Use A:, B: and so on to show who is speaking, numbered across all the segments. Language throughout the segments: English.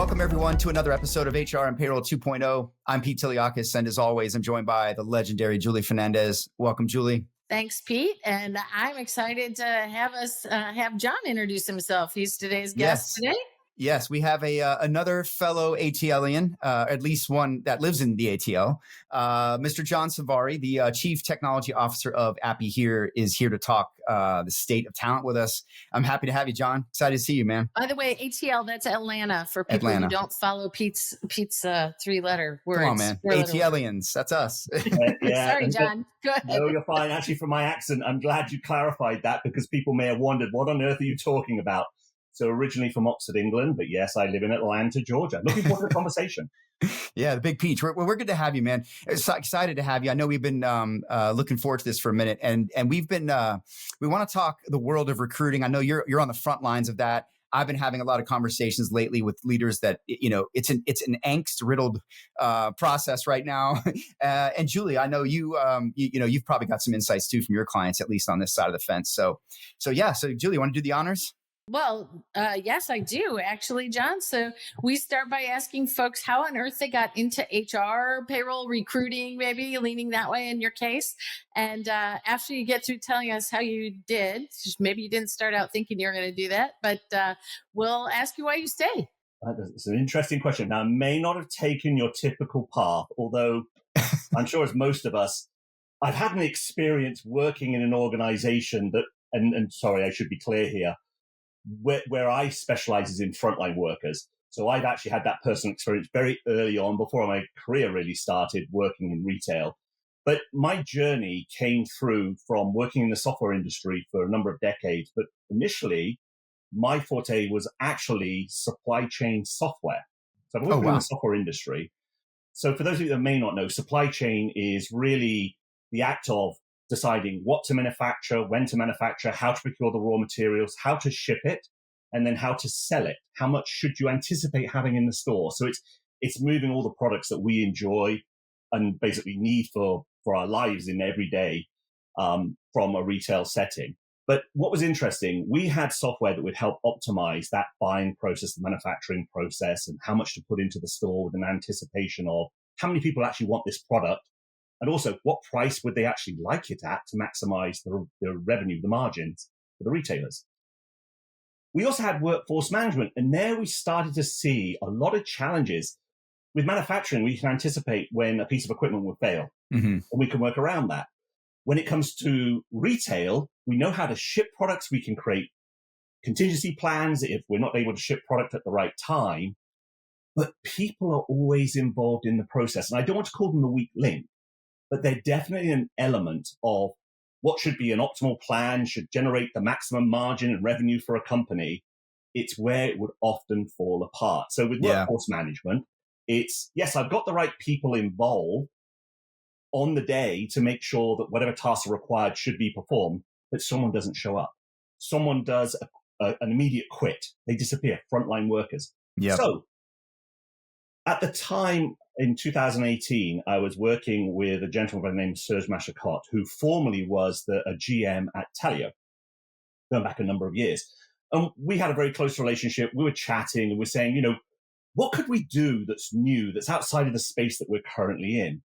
A: Welcome, everyone, to another episode of HR and Payroll 2.0. I'm Pete Tiliakis, and as always, I'm joined by the legendary Julie Fernandez. Welcome, Julie.
B: Thanks, Pete. And I'm excited to have John introduce himself. He's today's guest today.
A: Yes, we have another fellow ATLian, at least one that lives in the ATL. Mr. John Sarvari, the Chief Technology Officer of AppyHere, is here to talk the state of talent with us. I'm happy to have you, John. Excited to see you, man.
B: By the way, ATL, that's Atlanta for people who don't follow Pete's three-letter words.
A: Come on, man. ATLians, that's us.
C: Yeah.
B: Sorry, John. Go ahead.
C: No, you're fine. Actually, from my accent, I'm glad you clarified that because people may have wondered, what on earth are you talking about? So originally from Oxford, England, but yes, I live in Atlanta, Georgia. Looking forward to the conversation.
A: Yeah, the big peach. We're good to have you, man. So excited to have you. I know we've been looking forward to this for a minute, and we've been we want to talk the world of recruiting. I know you're on the front lines of that. I've been having a lot of conversations lately with leaders that it's an angst riddled process right now. And Julie, I know you've probably got some insights too from your clients, at least on this side of the fence. So Julie, you want to do the honors?
B: Well, yes, I do actually, John. So we start by asking folks how on earth they got into HR, payroll, recruiting, maybe leaning that way in your case. And after you get through telling us how you did, maybe you didn't start out thinking you're going to do that, but we'll ask you why you stay.
C: It's an interesting question. Now, I may not have taken your typical path, although I'm sure as most of us, I've had an experience working in an organization that, and sorry, I should be clear here, where I specialize is in frontline workers. So I've actually had that personal experience very early on before my career really started working in retail. But my journey came through from working in the software industry for a number of decades. But initially, my forte was actually supply chain software. So I've worked in the software industry. So for those of you that may not know, supply chain is really the act of deciding what to manufacture, when to manufacture, how to procure the raw materials, how to ship it, and then how to sell it. How much should you anticipate having in the store? So it's moving all the products that we enjoy and basically need for our lives in every day from a retail setting. But what was interesting, we had software that would help optimize that buying process, the manufacturing process, and how much to put into the store with an anticipation of how many people actually want this product. And also, what price would they actually like it at to maximize the revenue, the margins for the retailers? We also had workforce management, and there we started to see a lot of challenges. With manufacturing, we can anticipate when a piece of equipment will fail, and we can work around that. When it comes to retail, we know how to ship products. We can create contingency plans if we're not able to ship product at the right time. But people are always involved in the process, and I don't want to call them the weak link, but they're definitely an element of what should be an optimal plan, should generate the maximum margin and revenue for a company. It's where it would often fall apart. So with workforce management, it's, yes, I've got the right people involved on the day to make sure that whatever tasks are required should be performed, but someone doesn't show up. Someone does an immediate quit. They disappear, frontline workers. Yep. So at the time, in 2018, I was working with a gentleman by the name of Serge Machacotte, who formerly was a GM at Talio, going back a number of years. And we had a very close relationship. We were chatting and we're saying, what could we do that's new, that's outside of the space that we're currently in?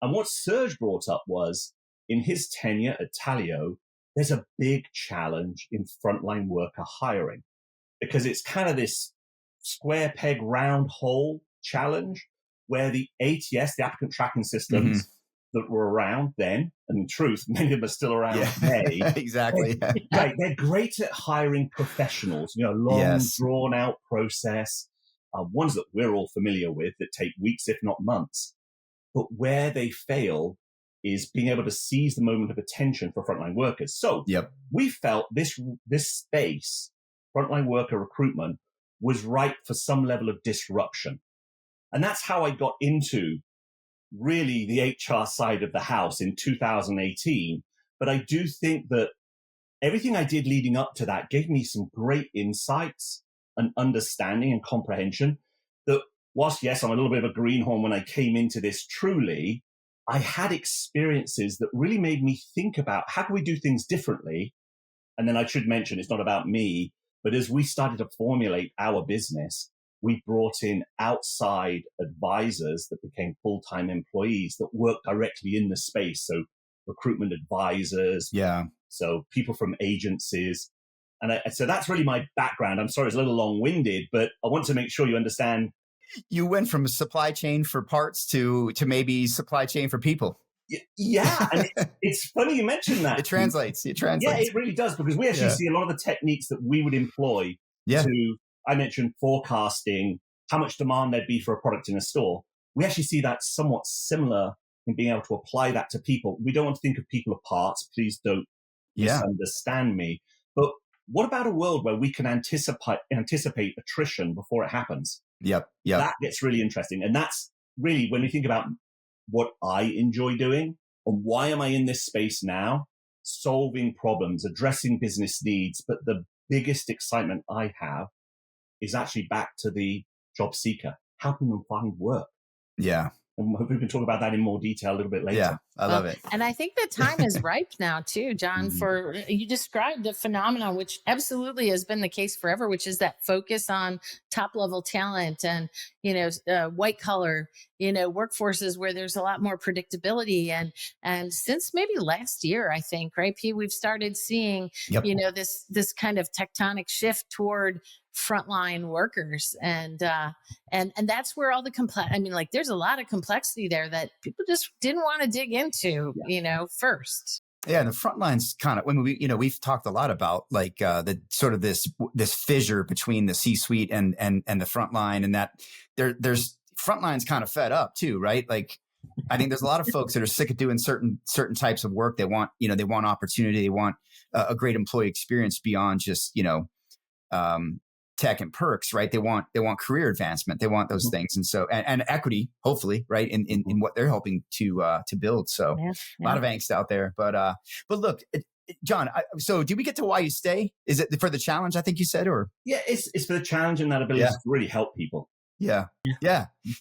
C: And what Serge brought up was, in his tenure at Talio, there's a big challenge in frontline worker hiring because it's kind of this square peg, round hole challenge where the ATS, the applicant tracking systems that were around then, and in truth, many of them are still around today.
A: Exactly.
C: They're great at hiring professionals, long, drawn out process, ones that we're all familiar with that take weeks, if not months. But where they fail is being able to seize the moment of attention for frontline workers. So we felt this space, frontline worker recruitment, was ripe for some level of disruption. And that's how I got into really the HR side of the house in 2018. But I do think that everything I did leading up to that gave me some great insights and understanding and comprehension that whilst, yes, I'm a little bit of a greenhorn when I came into this truly, I had experiences that really made me think about how can we do things differently. And then I should mention, it's not about me, but as we started to formulate our business, we brought in outside advisors that became full-time employees that work directly in the space. So recruitment advisors, so people from agencies. And so that's really my background. I'm sorry, it's a little long-winded, but I want to make sure you understand.
A: You went from supply chain for parts to maybe supply chain for people.
C: Yeah, and it's funny you mentioned that.
A: It translates.
C: Yeah, it really does, because we actually see a lot of the techniques that we would employ to, I mentioned forecasting, how much demand there'd be for a product in a store. We actually see that somewhat similar in being able to apply that to people. We don't want to think of people as parts. Please don't misunderstand me. But what about a world where we can anticipate attrition before it happens?
A: Yep.
C: That gets really interesting. And that's really, when we think about what I enjoy doing and why am I in this space now, solving problems, addressing business needs. But the biggest excitement I have is actually back to the job seeker, helping them find work.
A: Yeah.
C: And hopefully we can talk about that in more detail a little bit later.
A: Yeah, I love it.
B: And I think the time is ripe now too, John, for, you described a phenomenon which absolutely has been the case forever, which is that focus on top level talent and, white collar, workforces where there's a lot more predictability. And since maybe last year, I think, right, P, we've started seeing, this kind of tectonic shift toward frontline workers. And that's where all the there's a lot of complexity there that people just didn't want to dig into, first.
A: Yeah, and the front line's kind of, when we've talked a lot about like the sort of this fissure between the C-suite and the front line, and that there's front line's kind of fed up too, right? Like, I think there's a lot of folks that are sick of doing certain types of work. They want opportunity, they want a great employee experience beyond just tech and perks, right? They want career advancement. They want those things. And so, and equity, hopefully, right. In what they're helping to build. So a lot of angst out there, but look, John, so do we get to why you stay? Is it for the challenge? I think you said, or?
C: Yeah, it's for the challenge and that ability to really help people.
A: Yeah.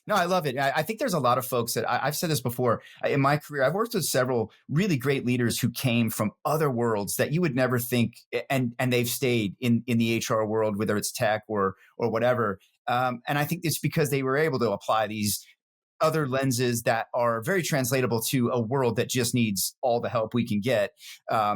A: No, I love it. I think there's a lot of folks that I've said this before in my career. I've worked with several really great leaders who came from other worlds that you would never think, and they've stayed in the HR world, whether it's tech or whatever. And I think it's because they were able to apply these other lenses that are very translatable to a world that just needs all the help we can get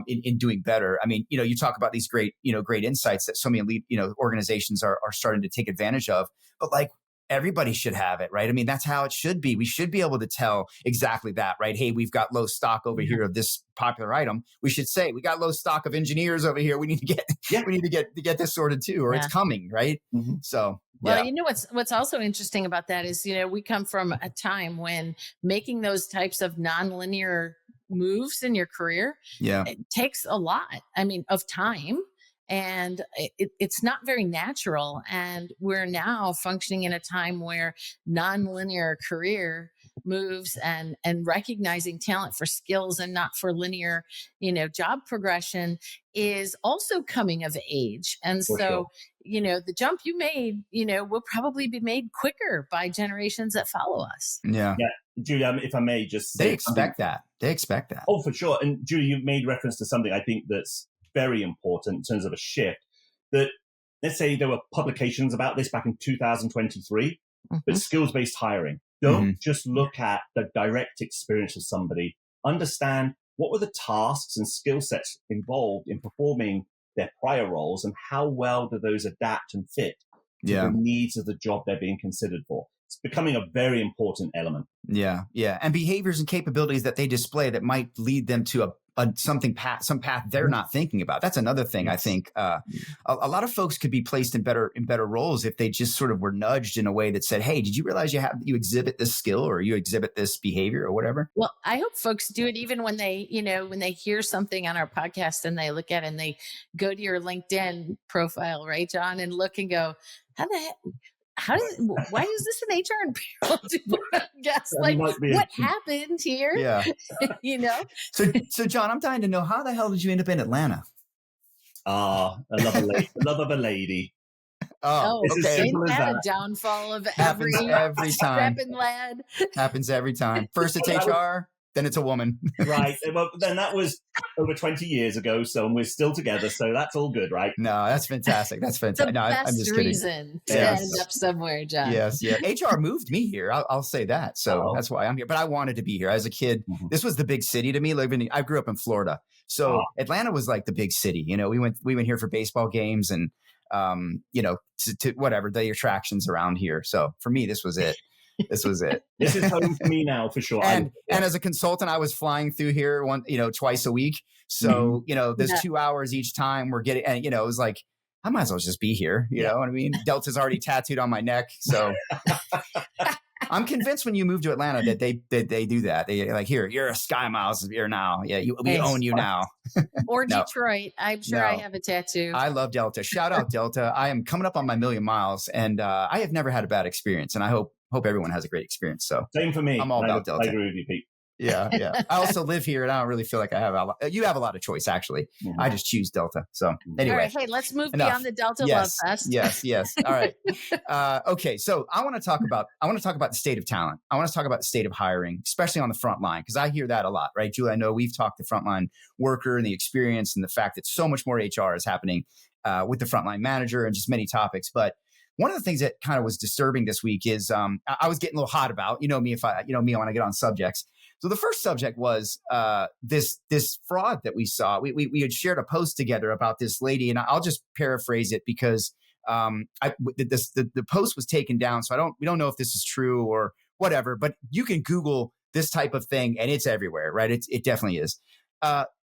A: in doing better. I mean, you talk about these great insights that so many organizations are starting to take advantage of, but like, everybody should have it, right? I mean, that's how it should be. We should be able to tell exactly that, right? Hey, we've got low stock over here of this popular item. We should say we got low stock of engineers over here. We need to get this sorted too, or it's coming, right? Mm-hmm. So,
B: well, what's also interesting about that is, we come from a time when making those types of nonlinear moves in your career, it takes a lot, of time. And it's not very natural. And we're now functioning in a time where nonlinear career moves and recognizing talent for skills and not for linear, job progression is also coming of age. And the jump you made, will probably be made quicker by generations that follow us.
A: Yeah.
C: Julie, if I may just say,
A: they expect that. Oh,
C: for sure. And Julie, you made reference to something I think that's very important in terms of a shift. That, let's say there were publications about this back in 2023, but skills-based hiring. Don't just look at the direct experience of somebody. Understand what were the tasks and skill sets involved in performing their prior roles, and how well do those adapt and fit to the needs of the job they're being considered for. It's becoming a very important element. Yeah.
A: And behaviors and capabilities that they display that might lead them to some path they're not thinking about. That's another thing. I think a lot of folks could be placed in better roles if they just sort of were nudged in a way that said, "Hey, did you realize you exhibit this skill or you exhibit this behavior or whatever?"
B: Well, I hope folks do it even when they hear something on our podcast and they look at it and they go to your LinkedIn profile, right, John, and look and go, why is this an HR and payroll guest? Like, what happened here?
A: Yeah. So John, I'm dying to know, how the hell did you end up in Atlanta?
C: I love of a lady.
B: Oh, okay. Ain't that a downfall of every
A: time.
B: Strapping lad?
A: Happens every time. First it's HR, then it's a woman.
C: Right. Well, then that was over 20 years ago, so we're still together. So that's all good, right?
A: No, that's fantastic. That's fantastic.
B: The
A: No, I'm
B: best
A: just kidding.
B: reason to
A: Yes.
B: end up somewhere, John.
A: Yes, yeah. HR moved me here. I'll say that. So
C: Oh.
A: that's why I'm here. But I wanted to be here as a kid.
C: Mhm.
A: This was the big city to me. I grew up in Florida, so Atlanta was like the big city. You know, we went here for baseball games and you know, to whatever the attractions around here. So for me, this was it. This was it.
C: This is home for me now, for sure.
A: And as a consultant, I was flying through here twice a week. So, you know, there's 2 hours each time we're getting, and, you know, it was like, I might as well just be here. You know what I mean? Delta's already tattooed on my neck. So I'm convinced when you move to Atlanta that they do that. They like, here, you're a Sky Miles here now. Yeah, we own you now.
B: Or
A: No.
B: Detroit. I'm sure I have a tattoo.
A: I love Delta. Shout out Delta. I am coming up on my 1,000,000 miles, and I have never had a bad experience, and I hope everyone has a great experience. So
C: same for me.
A: I'm all about Delta.
C: I agree with you, Pete.
A: Yeah. I also live here, and I don't really feel like I have you have a lot of choice, actually.
C: Mhm.
A: I just choose Delta. So anyway.
B: All right, hey, let's move
A: Enough.
B: beyond the Delta
A: Yes,
B: love fest.
A: yes. All right. Okay. So I want to talk about the state of talent. I want to talk about the state of hiring, especially on the front line, because I hear that a lot, right, Julie? I know we've talked the frontline worker and the experience and the fact that so much more HR is happening with the frontline manager and just many topics. But one of the things that kind of was disturbing this week is I was getting a little hot about, you know me when I get on subjects. So the first subject was this fraud that we saw. We had shared a post together about this lady, and I'll just paraphrase it because the post was taken down. So we don't know if this is true or whatever, but you can Google this type of thing and it's everywhere, right? It definitely is.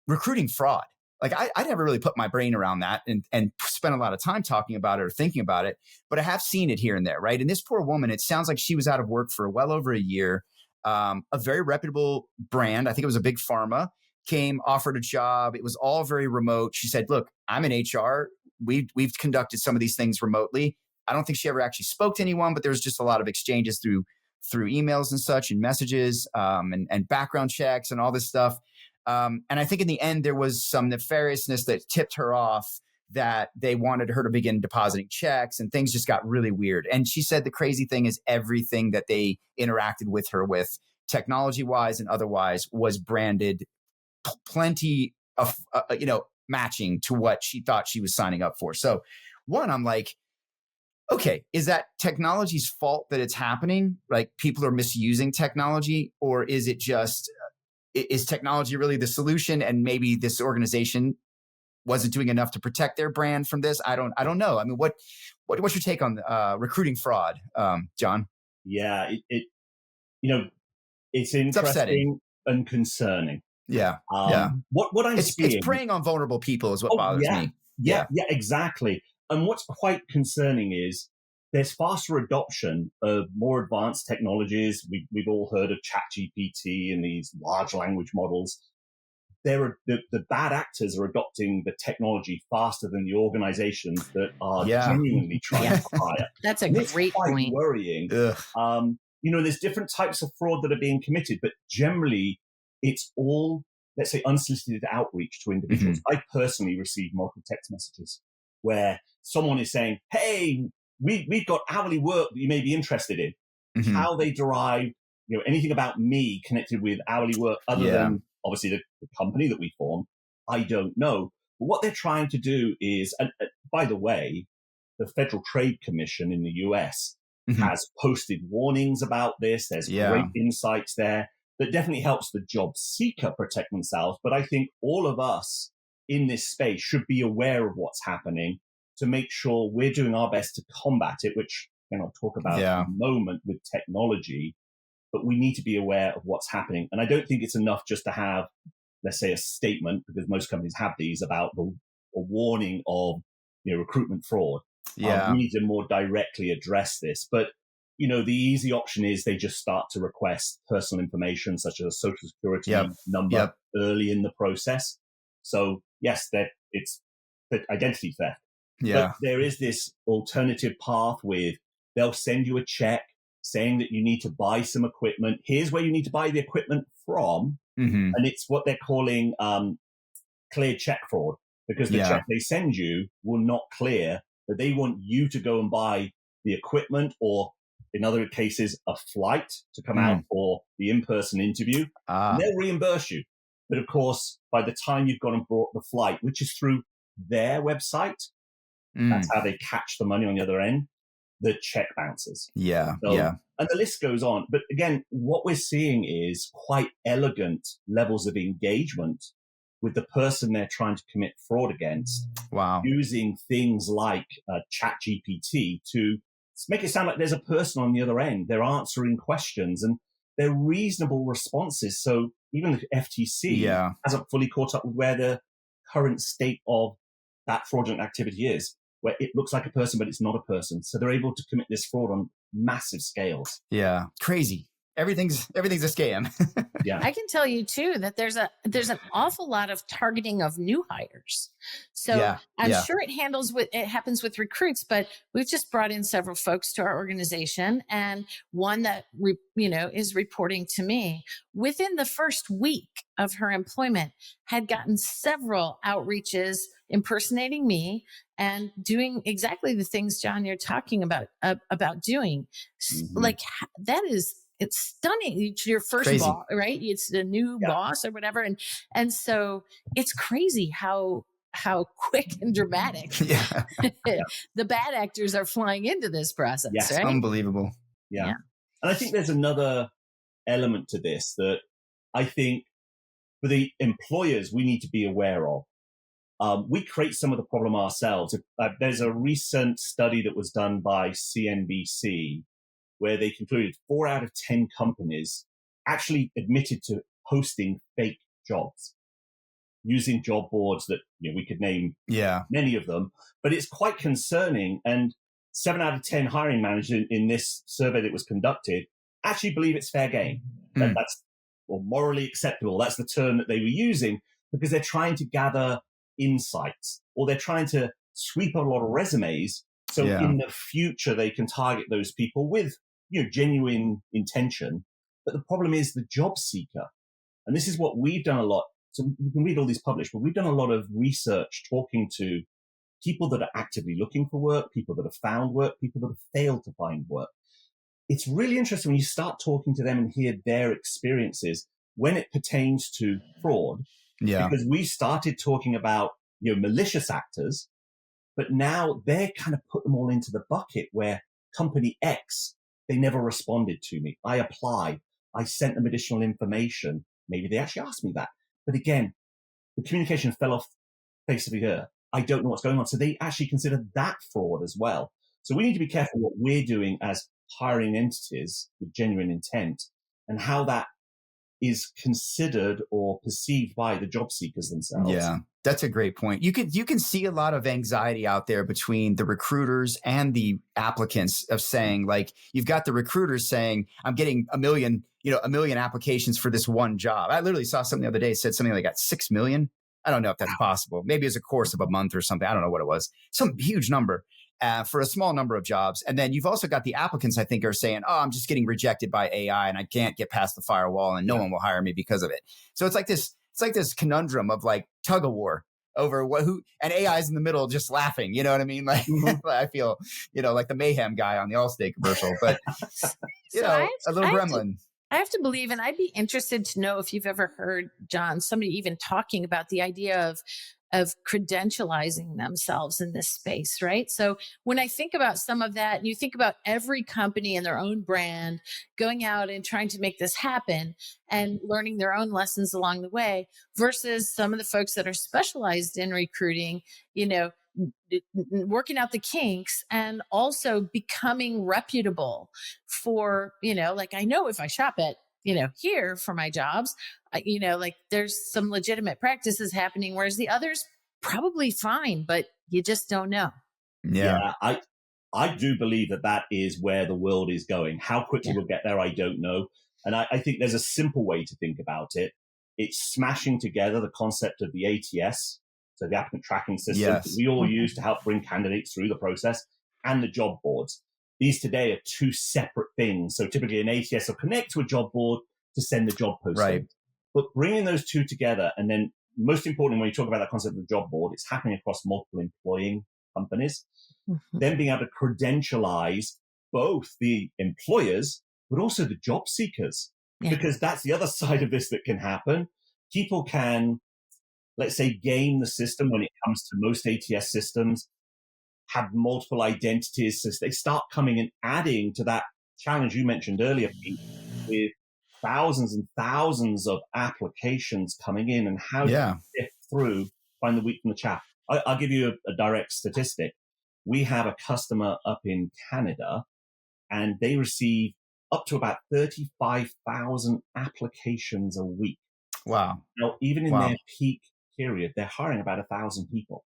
A: Recruiting fraud. Like I never really put my brain around that and spent a lot of time talking about it or thinking about it, but I have seen it here and there, right? And this poor woman, it sounds like she was out of work for well over a year. A very reputable brand, I think it was a big pharma, came, offered a job. It was all very remote. She said, look, I'm in HR. We've conducted some of these things remotely. I don't think she ever actually spoke to anyone, but there's just a lot of exchanges through emails and such and messages and background checks and all this stuff. And I think in the end, there was some nefariousness that tipped her off that they wanted her to begin depositing checks and things just got really weird. And she said the crazy thing is everything that they interacted with her with technology wise and otherwise was branded plenty of, matching to what she thought she was signing up for. So one, I'm like, okay, is that technology's fault that it's happening? Like people are misusing technology, or is it just, is technology really the solution? And maybe this organization wasn't doing enough to protect their brand from this. I don't know. I mean, what's your take on recruiting fraud, John?
C: Yeah, it's interesting and concerning.
A: Yeah,
C: What I'm seeing,
A: it's preying on vulnerable people is what bothers me.
C: Yeah, exactly. And what's quite concerning is there's faster adoption of more advanced technologies. We've all heard of ChatGPT and these large language models. The bad actors are adopting the technology faster than the organizations that are genuinely trying to hire.
B: That's a great point.
C: Worrying. There's different types of fraud that are being committed, but generally it's all, let's say, unsolicited outreach to individuals. I personally received multiple text messages where someone is saying, hey, we've got hourly work that you may be interested in. How they derive, anything about me connected with hourly work other than obviously the company that we formed, I don't know. But what they're trying to do is, and by the way, the Federal Trade Commission in the US has posted warnings about this. There's great insights there that definitely helps the job seeker protect themselves. But I think all of us in this space should be aware of what's happening to make sure we're doing our best to combat it, which I'll talk about in a moment with technology. But we need to be aware of what's happening. And I don't think it's enough just to have, let's say, a statement, because most companies have these, about a warning of recruitment fraud. We need to more directly address this. But, the easy option is they just start to request personal information, such as a social security number early in the process. So, yes, it's identity theft. But there is this alternative path with they'll send you a check saying that you need to buy some equipment. Here's where you need to buy the equipment from. And it's what they're calling clear check fraud, because the check they send you will not clear, but they want you to go and buy the equipment, or in other cases, a flight to come out for the in-person interview. And they'll reimburse you. But of course, by the time you've gone and bought the flight, which is through their website, that's how they catch the money on the other end, the check bounces.
A: Yeah.
C: So, and the list goes on. But again, what we're seeing is quite elegant levels of engagement with the person they're trying to commit fraud against.
A: Wow.
C: Using things like ChatGPT to make it sound like there's a person on the other end. They're answering questions and they're reasonable responses. So even the FTC hasn't fully caught up with where the current state of that fraudulent activity is, where it looks like a person, but it's not a person. So they're able to commit this fraud on massive scales.
A: Yeah. Crazy. Everything's a scam.
C: Yeah.
B: I can tell you too that there's an awful lot of targeting of new hires. So I'm sure it happens with recruits, but we've just brought in several folks to our organization, and one that is reporting to me within the first week of her employment had gotten several outreaches impersonating me and doing exactly the things, John, you're talking about doing. Like that is. It's stunning. It's your first boss, right? It's the new boss or whatever. And so it's crazy how quick and dramatic the bad actors are flying into this process.
A: Yes,
B: right?
A: Unbelievable.
C: Yeah. And I think there's another element to this that I think for the employers, we need to be aware of. We create some of the problem ourselves. There's a recent study that was done by CNBC where they concluded 4 out of 10 companies actually admitted to posting fake jobs using job boards that we could name many of them. But it's quite concerning. And 7 out of 10 hiring managers in this survey that was conducted actually believe it's fair game. That's morally acceptable. That's the term that they were using because they're trying to gather insights or they're trying to sweep up a lot of resumes. So in the future, they can target those people with genuine intention. But the problem is the job seeker. And this is what we've done a lot. So you can read all these published, but we've done a lot of research talking to people that are actively looking for work, people that have found work, people that have failed to find work. It's really interesting when you start talking to them and hear their experiences when it pertains to fraud. Because we started talking about malicious actors, but now they're kind of put them all into the bucket where company X, they never responded to me. I applied. I sent them additional information. Maybe they actually asked me that. But again, the communication fell off face of the earth. I don't know what's going on. So they actually consider that fraud as well. So we need to be careful what we're doing as hiring entities with genuine intent and how that is considered or perceived by the job seekers themselves.
A: Yeah, that's a great point. You can see a lot of anxiety out there between the recruiters and the applicants of saying, like, you've got the recruiters saying, I'm getting a million applications for this one job. I literally saw something the other day, said something like got 6 million. I don't know if that's possible. Maybe it's a course of a month or something. I don't know what it was. Some huge number. For a small number of jobs. And then you've also got the applicants, I think, are saying, oh, I'm just getting rejected by AI and I can't get past the firewall and no one will hire me because of it. So it's like this conundrum of like tug of war over who, and AI is in the middle just laughing. You know what I mean? Like I feel, like the mayhem guy on the Allstate commercial, but a little gremlin.
B: I have to believe, and I'd be interested to know if you've ever heard, John, somebody even talking about the idea of credentializing themselves in this space, right? So when I think about some of that, and you think about every company and their own brand going out and trying to make this happen and learning their own lessons along the way versus some of the folks that are specialized in recruiting, working out the kinks and also becoming reputable for, like I know if I shop at, here for my jobs, like there's some legitimate practices happening, whereas the others probably fine, but you just don't know.
C: Yeah. I do believe that is where the world is going. How quickly we'll get there, I don't know. And I think there's a simple way to think about it. It's smashing together the concept of the ATS, so the applicant tracking system that we all use to help bring candidates through the process, and the job boards. These today are two separate things. So typically an ATS will connect to a job board to send the job posting. Right. But bringing those two together, and then most importantly, when you talk about that concept of the job board, it's happening across multiple employing companies. Then being able to credentialize both the employers, but also the job seekers, because that's the other side of this that can happen. people can, let's say, game the system when it comes to most ATS systems, have multiple identities. So they start coming and adding to that challenge you mentioned earlier, Pete, with thousands and thousands of applications coming in, and how do you sift through, find the wheat from the chaff. I'll give you a direct statistic. We have a customer up in Canada, and they receive up to about 35,000 applications a week.
A: Wow.
C: Now, even in their peak period, they're hiring about 1,000 people.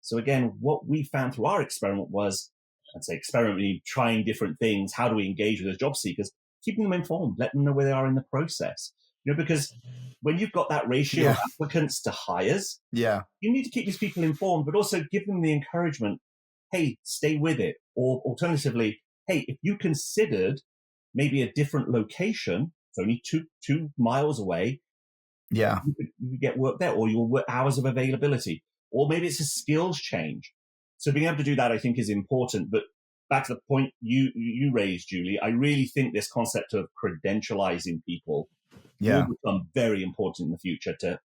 C: So again, what we found through our experiment was, I'd say experimenting, trying different things. How do we engage with those job seekers? Keeping them informed, letting them know where they are in the process. Because when you've got that ratio of applicants to hires, you need to keep these people informed, but also give them the encouragement, hey, stay with it. Or alternatively, hey, if you considered maybe a different location, it's only two miles away, you could get work there, or your hours of availability, or maybe it's a skills change. So being able to do that, I think, is important. But back to the point you raised, Julie, I really think this concept of credentializing people will become very important in the future to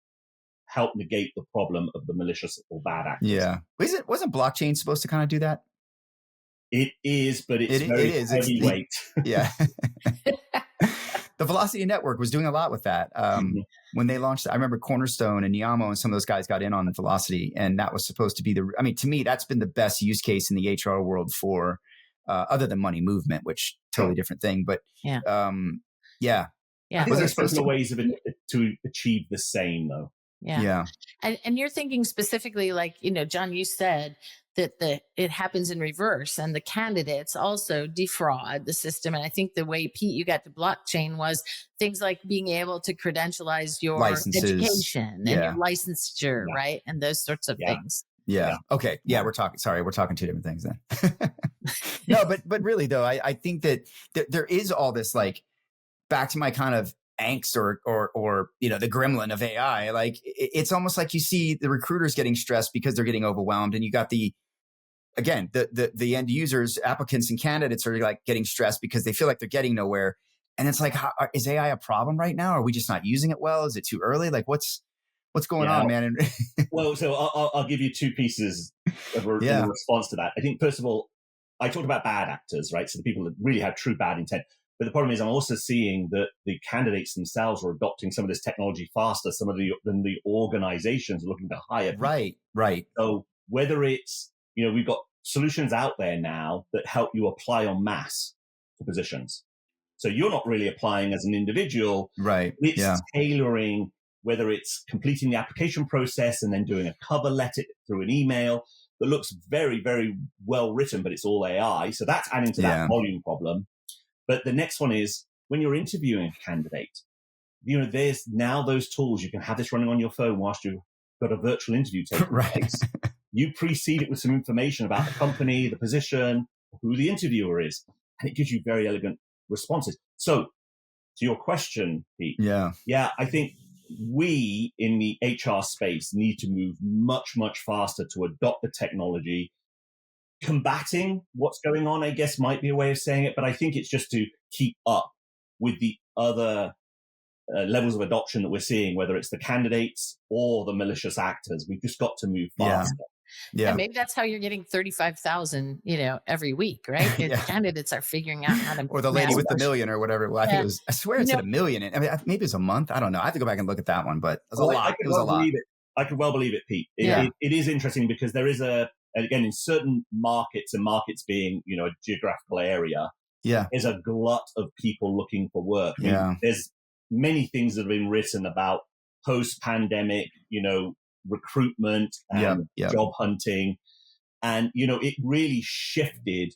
C: help negate the problem of the malicious or bad actors.
A: Yeah. Wasn't blockchain supposed to kind of do that?
C: It is, but it's very heavyweight.
A: Yeah. The Velocity Network was doing a lot with that. When they launched, I remember Cornerstone and Yamo and some of those guys got in on Velocity, and that was supposed to be to me, that's been the best use case in the HR world for, other than money movement, which totally different thing. But
C: I think there's simpler ways of it to achieve the same, though.
B: Yeah. And you're thinking specifically, like, John, you said that it happens in reverse, and the candidates also defraud the system. And I think the way, Pete, you got to blockchain was things like being able to credentialize your education and your licensure, right? And those sorts of things.
A: Yeah. Okay. Yeah. We're talking two different things then. No, but really though, I think that there is all this, like, back to my kind of angst or the gremlin of AI, like it's almost like you see the recruiters getting stressed because they're getting overwhelmed, and you got the end users, applicants and candidates are like getting stressed because they feel like they're getting nowhere. And it's like, is AI a problem right now? Are we just not using it well? Is it too early? Like what's going on, man?
C: Well, so I'll give you two pieces in response to that. I think, first of all, I talked about bad actors, right? So the people that really have true bad intent. But the problem is I'm also seeing that the candidates themselves are adopting some of this technology faster, than the organizations are looking to hire people.
A: Right.
C: So whether it's, we've got solutions out there now that help you apply en masse to positions. So you're not really applying as an individual.
A: Right.
C: It's tailoring, whether it's completing the application process and then doing a cover letter through an email that looks very, very well written, but it's all AI. So that's adding to that volume problem. But the next one is when you're interviewing a candidate, there's now those tools. You can have this running on your phone whilst you've got a virtual interview taking place. You precede it with some information about the company, the position, who the interviewer is, and it gives you very elegant responses. So to your question, Pete, I think we in the HR space need to move much, much faster to adopt the technology. Combating what's going on, I guess, might be a way of saying it, but I think it's just to keep up with the other levels of adoption that we're seeing, whether it's the candidates or the malicious actors. We've just got to move faster.
A: Yeah.
B: And maybe that's how you're getting 35,000, every week, right? Candidates are figuring out how to.
A: Or the lady with the million or whatever. Well, I think I swear it's at $1 million. I mean, maybe it's a month. I don't know. I have to go back and look at that one, but it was a lot. It was a lot.
C: I could well believe it, Pete. It is interesting because there is again, in certain markets, and markets being, a geographical area, there's a glut of people looking for work. I mean, there's many things that have been written about post-pandemic, recruitment and job hunting. And, it really shifted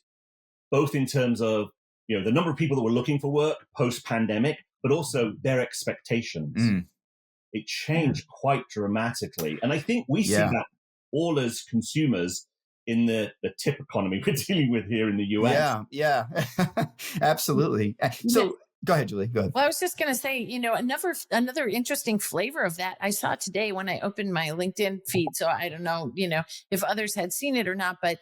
C: both in terms of, the number of people that were looking for work post-pandemic, but also their expectations. It changed quite dramatically. And I think we see that all as consumers in the tip economy we're dealing with here in the US.
A: Yeah, absolutely. So go ahead, Julie. Go ahead.
B: Well, I was just going to say, another interesting flavor of that I saw today when I opened my LinkedIn feed. So I don't know, if others had seen it or not, but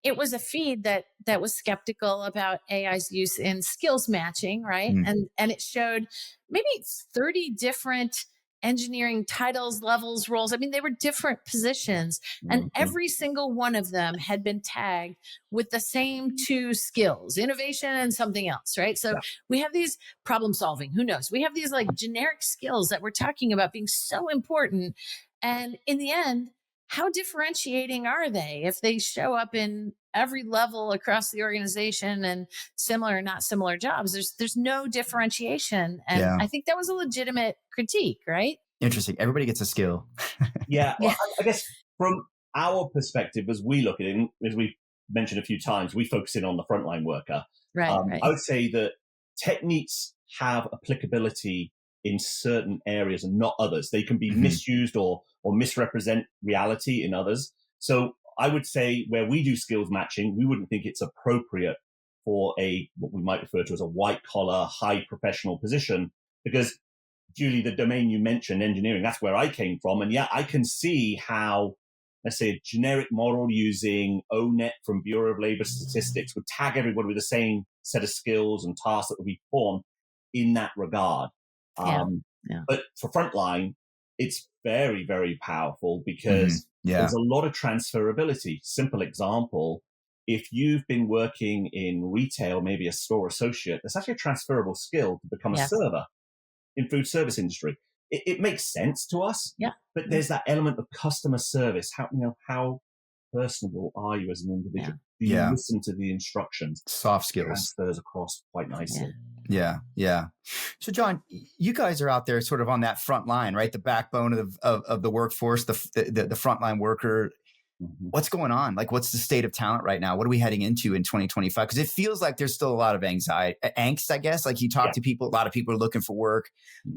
B: it was a feed that was skeptical about AI's use in skills matching, right? And it showed maybe 30 different engineering titles, levels, roles. I mean, they were different positions, and every single one of them had been tagged with the same two skills, innovation and something else, right? So we have these problem solving, who knows? We have these like generic skills that we're talking about being so important. And in the end, how differentiating are they if they show up in every level across the organization and similar and not similar jobs? There's no differentiation. And I think that was a legitimate critique, right?
A: Interesting. Everybody gets a skill.
C: Yeah. Well, I guess from our perspective, as we look at it, and as we mentioned a few times, we focus in on the frontline worker.
B: Right.
C: I would say that techniques have applicability in certain areas and not others. They can be misused or misrepresent reality in others. So I would say where we do skills matching, we wouldn't think it's appropriate for what we might refer to as a white collar, high professional position, because Julie, the domain you mentioned, engineering, that's where I came from. And yeah, I can see how, let's say, a generic model using ONET from Bureau of Labor Statistics would tag everybody with the same set of skills and tasks that would be performed in that regard. But for frontline, it's very, very powerful because there's a lot of transferability. Simple example, if you've been working in retail, maybe a store associate, there's actually a transferable skill to become a server in food service industry. It makes sense to us, but there's that element of customer service. How personable are you as an individual? Do you listen to the instructions?
A: Soft skills.
C: Transfers across quite nicely.
A: Yeah. So John, you guys are out there sort of on that front line, right? The backbone of the workforce, the frontline worker. What's going on? Like, what's the state of talent right now? What are we heading into in 2025? Because it feels like there's still a lot of angst, I guess. Like you talk to people, a lot of people are looking for work.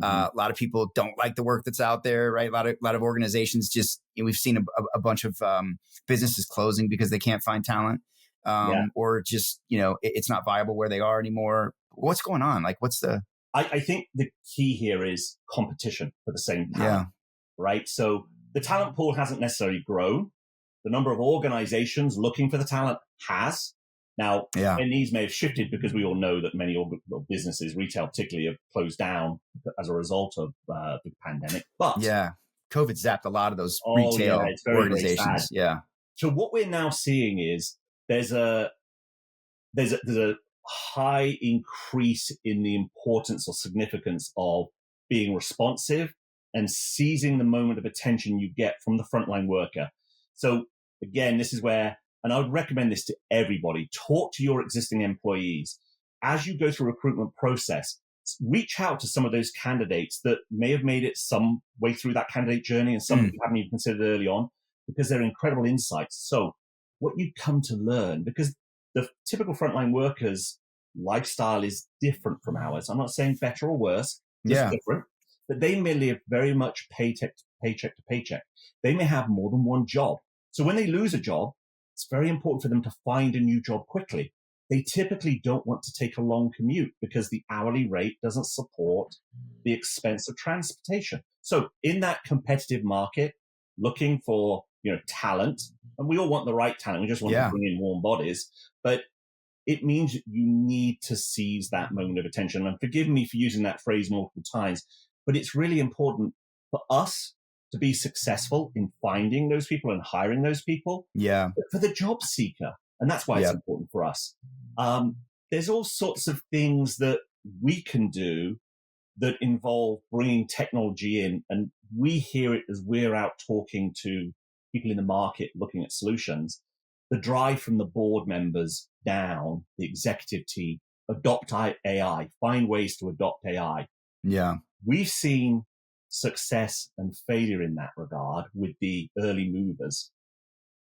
A: A lot of people don't like the work that's out there, right? A lot of organizations just, we've seen a bunch of businesses closing because they can't find talent, or just, it's not viable where they are anymore. What's going on? Like,
C: I think the key here is competition for the same talent, right? So the talent pool hasn't necessarily grown. The number of organizations looking for the talent has. Now, their needs may have shifted because we all know that many businesses, retail particularly, have closed down as a result of the pandemic. But
A: COVID zapped a lot of those retail organizations.
C: So what we're now seeing is there's a high increase in the importance or significance of being responsive and seizing the moment of attention you get from the frontline worker. So again, this is where, and I would recommend this to everybody, talk to your existing employees. As you go through a recruitment process, reach out to some of those candidates that may have made it some way through that candidate journey and some you haven't even considered early on, because they're incredible insights. So what you come to learn, because the typical frontline worker's lifestyle is different from ours. I'm not saying better or worse, just different, but they may live very much paycheck to paycheck. They may have more than one job. So when they lose a job, it's very important for them to find a new job quickly. They typically don't want to take a long commute because the hourly rate doesn't support the expense of transportation. So in that competitive market, looking for, talent, and we all want the right talent. We just want to bring in warm bodies, but it means you need to seize that moment of attention. And forgive me for using that phrase multiple times, but it's really important for us to be successful in finding those people and hiring those people. But for the job seeker, and that's why it's important for us. There's all sorts of things that we can do that involve bringing technology in, and we hear it as we're out talking to people in the market looking at solutions. The drive from the board members down, the executive team, adopt AI, find ways to adopt AI. We've seen success and failure in that regard with the early movers.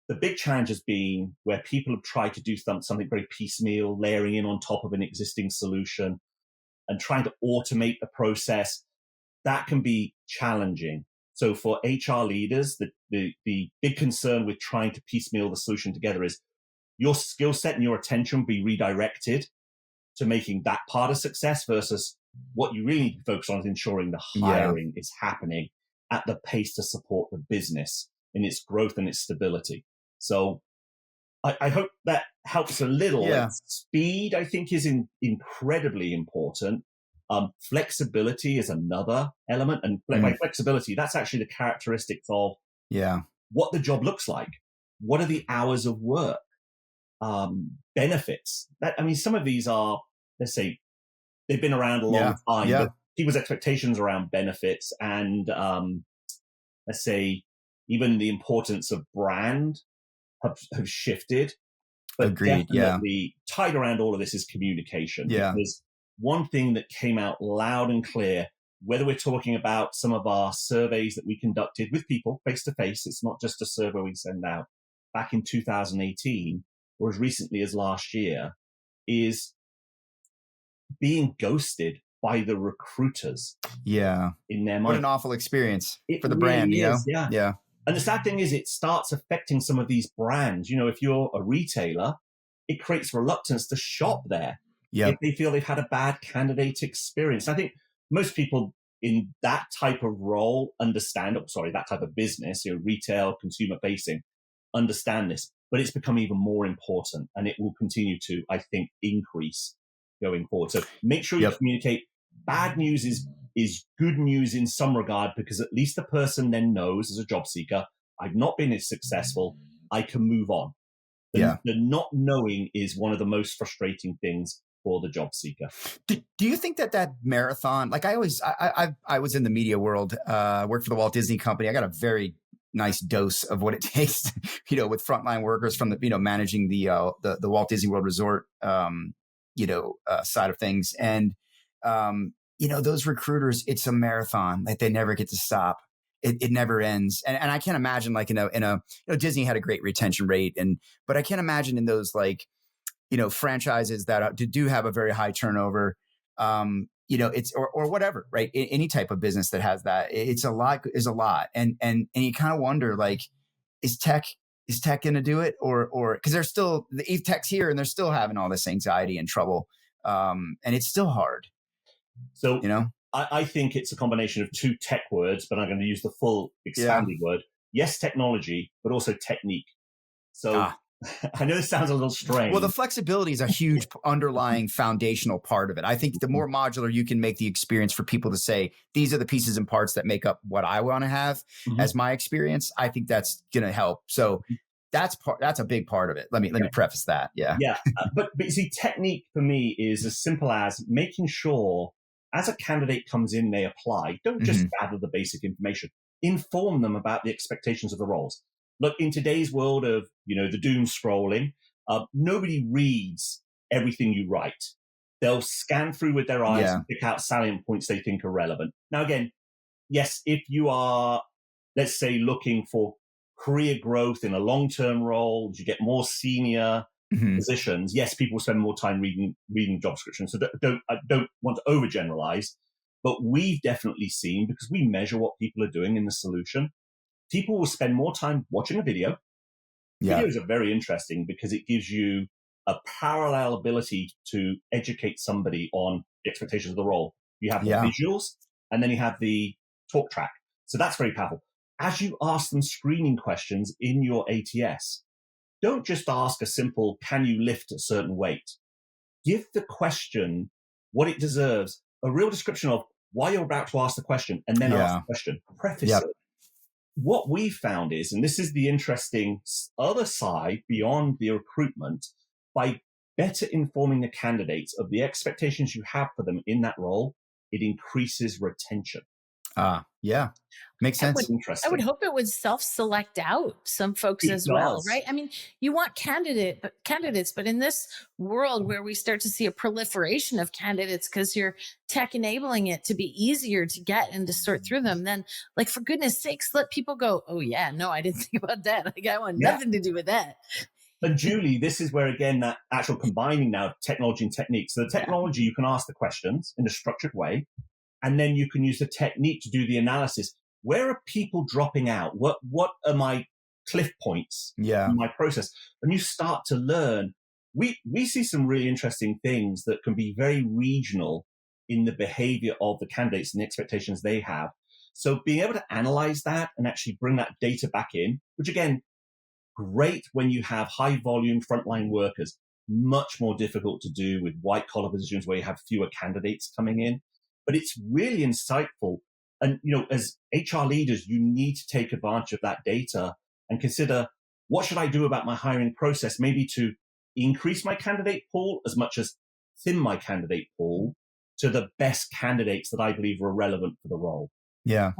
C: The big challenge has been where people have tried to do something very piecemeal, layering in on top of an existing solution and trying to automate the process. That can be challenging. So for HR leaders, the big concern with trying to piecemeal the solution together is your skill set and your attention be redirected to making that part of success versus what you really need to focus on is ensuring the hiring is happening at the pace to support the business in its growth and its stability. So I hope that helps a little. Speed, I think, is incredibly important. Flexibility is another element. And by flexibility, that's actually the characteristics of what the job looks like. What are the hours of work? Benefits. Some of these are, let's say, they've been around a long time, but people's expectations around benefits and, let's say, even the importance of brand have shifted. But
A: Agreed.
C: definitely tied around all of this is communication. Because one thing that came out loud and clear, whether we're talking about some of our surveys that we conducted with people face to face, it's not just a survey we send out, back in 2018 or as recently as last year, is being ghosted by the recruiters. In their mind.
A: What an awful experience for the
C: really
A: brand, you know?
C: is, yeah. And the sad thing is it starts affecting some of these brands. If you're a retailer, it creates reluctance to shop there if they feel they've had a bad candidate experience. I think most people in that type of role that type of business, retail, consumer facing, understand this. But it's become even more important, and it will continue to, I think, increase going forward. So make sure you communicate. Bad news is good news in some regard, because at least the person then knows as a job seeker, I've not been as successful, I can move on. The not knowing is one of the most frustrating things for the job seeker.
A: Do you think that marathon, like I was in the media world, worked for the Walt Disney Company. I got a very nice dose of what it takes, with frontline workers from the, managing the Walt Disney World Resort, side of things. And, those recruiters, it's a marathon. Like they never get to stop. It never ends. And I can't imagine like Disney had a great retention rate, but I can't imagine in those franchises that do have a very high turnover, it's or whatever, right? Any type of business that has that, it's a lot. And you kind of wonder, like, is tech going to do it, or because they're still the tech's here and they're still having all this anxiety and trouble, and it's still hard.
C: So I think it's a combination of two tech words, but I'm going to use the full expanded word. Yes, technology, but also technique. So. I know this sounds a little strange.
A: Well, the flexibility is a huge underlying foundational part of it. I think the more modular you can make the experience for people to say, these are the pieces and parts that make up what I want to have as my experience, I think that's going to help. So that's a big part of it. Let me preface that. Yeah.
C: But you see, technique for me is as simple as making sure as a candidate comes in, they apply. Don't just gather the basic information. Inform them about the expectations of the roles. Look, in today's world of, the doom scrolling, nobody reads everything you write. They'll scan through with their eyes and pick out salient points they think are relevant. Now, again, yes, if you are, let's say, looking for career growth in a long-term role, you get more senior positions, yes, people spend more time reading job descriptions. So I don't want to overgeneralize, but we've definitely seen, because we measure what people are doing in the solution, people will spend more time watching a video. Videos are very interesting because it gives you a parallel ability to educate somebody on the expectations of the role. You have the visuals, and then you have the talk track. So that's very powerful. As you ask them screening questions in your ATS, don't just ask a simple, can you lift a certain weight? Give the question what it deserves, a real description of why you're about to ask the question, and then ask the question. Preface it. What we found is, and this is the interesting other side beyond the recruitment, by better informing the candidates of the expectations you have for them in that role, it increases retention.
A: Makes sense.
B: I would hope it would self-select out some folks as well, right? I mean, you want candidates, but in this world where we start to see a proliferation of candidates because you're tech enabling it to be easier to get and to sort through them, then, like, for goodness sakes, let people go, oh yeah, no, I didn't think about that. Like, I want nothing to do with that.
C: But Julie, this is where, again, that actual combining now of technology and technique. So the technology, you can ask the questions in a structured way, and then you can use the technique to do the analysis. Where are people dropping out? What are my cliff points in my process? And you start to learn. We see some really interesting things that can be very regional in the behavior of the candidates and the expectations they have. So being able to analyze that and actually bring that data back in, which again, great when you have high volume frontline workers, much more difficult to do with white collar positions where you have fewer candidates coming in. but it's really insightful. And, as HR leaders, you need to take advantage of that data and consider, what should I do about my hiring process? Maybe to increase my candidate pool as much as thin my candidate pool to the best candidates that I believe are relevant for the role.
A: Yeah.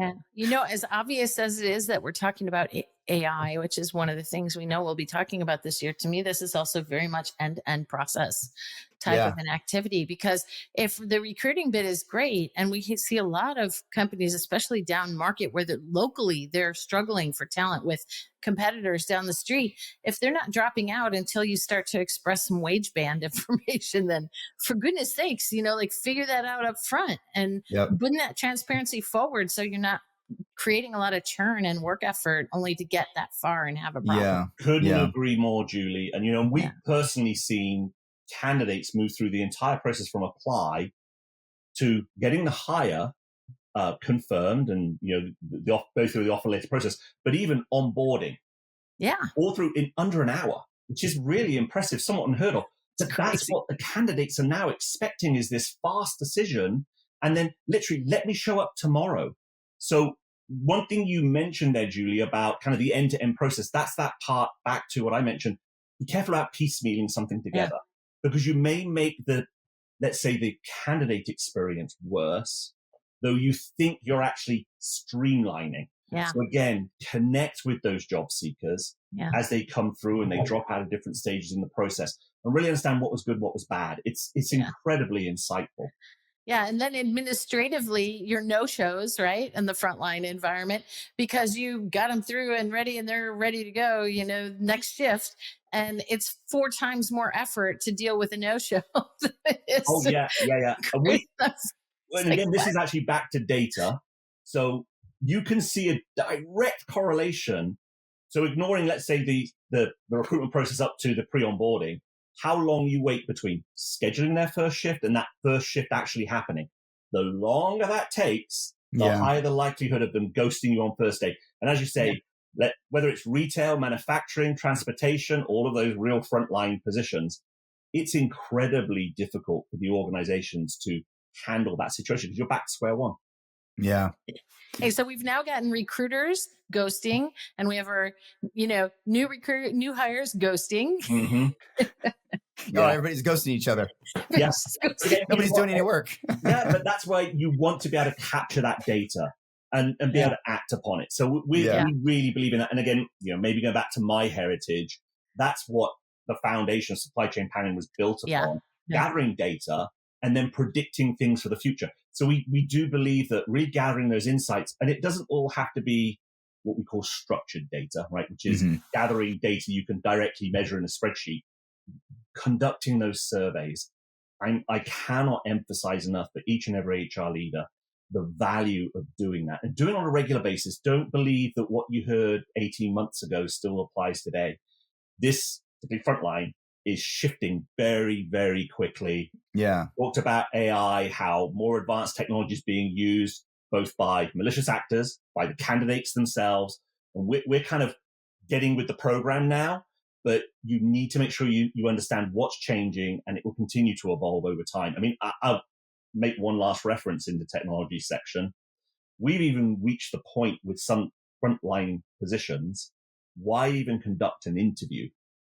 B: As obvious as it is that we're talking about AI, which is one of the things we know we'll be talking about this year, to me, this is also very much end-to-end process type of an activity, because if the recruiting bit is great, and we see a lot of companies, especially down market, where locally they're struggling for talent with competitors down the street, if they're not dropping out until you start to express some wage band information, then for goodness sakes, figure that out up front and bring that transparency forward, so you're not creating a lot of churn and work effort only to get that far and have a problem.
C: Couldn't agree more, Julie. And we've personally seen candidates move through the entire process from apply to getting the hire confirmed, and go through the offer letter process, but even onboarding, all through in under an hour, which is really impressive, somewhat unheard of. But that's what the candidates are now expecting, is this fast decision, and then literally, let me show up tomorrow. So one thing you mentioned there, Julie, about kind of the end-to-end process, that's that part back to what I mentioned. Be careful about piecemealing something together, because you may make let's say, the candidate experience worse, though you think you're actually streamlining. So again, connect with those job seekers as they come through and they drop out of different stages in the process, and really understand what was good, what was bad. It's incredibly insightful.
B: Yeah. And then administratively, your no-shows, right? In the frontline environment, because you got them through and ready, and they're ready to go, next shift. And it's 4 times more effort to deal with a no-show.
C: And again, this is actually back to data. So you can see a direct correlation. So ignoring, let's say, the recruitment process up to the pre-onboarding, how long you wait between scheduling their first shift and that first shift actually happening. The longer that takes, the higher the likelihood of them ghosting you on first day. And as you say, whether it's retail, manufacturing, transportation, all of those real frontline positions, it's incredibly difficult for the organizations to handle that situation, because you're back to square one.
A: Yeah.
B: Hey, so we've now gotten recruiters ghosting, and we have our, new hires ghosting.
C: Mm-hmm.
A: Everybody's ghosting each other.
C: Yes.
A: Nobody's doing any work.
C: But that's why you want to be able to capture that data and be able to act upon it. So we really believe in that. And again, maybe going back to my heritage, that's what the foundation of supply chain planning was built upon, gathering data and then predicting things for the future. So we do believe that regathering those insights, and it doesn't all have to be what we call structured data, right? Which is gathering data you can directly measure in a spreadsheet, conducting those surveys. I cannot emphasize enough for each and every HR leader the value of doing that, and doing it on a regular basis. Don't believe that what you heard 18 months ago still applies today. This, the frontline, is shifting very, very quickly. Talked about AI, how more advanced technology is being used both by malicious actors, by the candidates themselves. And we're kind of getting with the program now, but you need to make sure you understand what's changing, and it will continue to evolve over time. I mean, I'll make one last reference in the technology section. We've even reached the point with some frontline positions, why even conduct an interview?